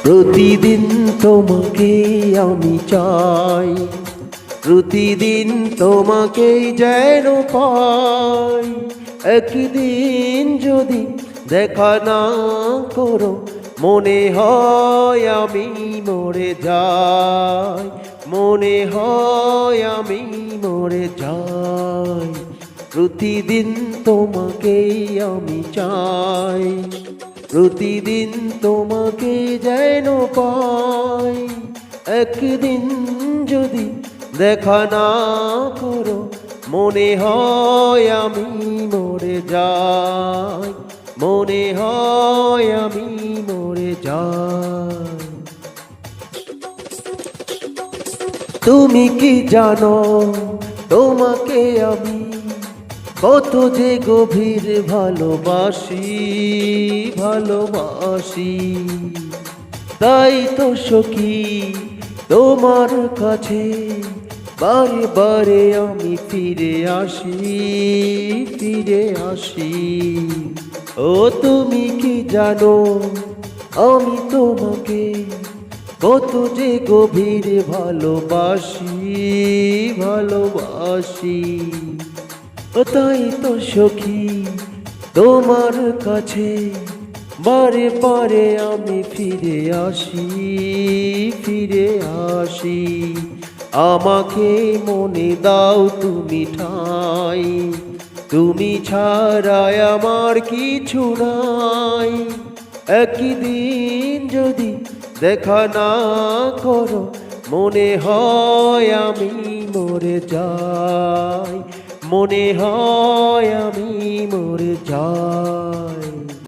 প্রতিদিন তোমাকে আমি চাই, প্রতিদিন তোমাকেই যেন পাই। একদিন যদি দেখা না করো, মনে হয় আমি মরে যাই, মনে হয় আমি মরে যাই। প্রতিদিন তোমাকেই আমি চাই, প্রতিদিন তোমাকে যেন পাই। একদিন যদি দেখা না করো, মনে হয় আমি মরে যাই, মনে হয় আমি মরে যাই। তুমি কি জানো তোমাকে আমি কত যে গভীর ভালোবাসি, ভালোবাসি। তাই তো সখী তোমার কাছে বারে বারে আমি ফিরে আসি, ফিরে আসি। ও তুমি কি জানো আমি তোমাকে কত যে গভীর ভালোবাসি, ভালোবাসি। ও তাই তো সখী তোমার কাছে বারে বারে আমি ফিরে আসি, ফিরে আসি। আমাকে মনে দাও তুমি ঠাই, তুমি ছাড়াই আমার কিছু নাই। একদিন যদি দেখা না করো, মনে হয় আমি মরে যাই, মনে হয় আমি মরে যাই।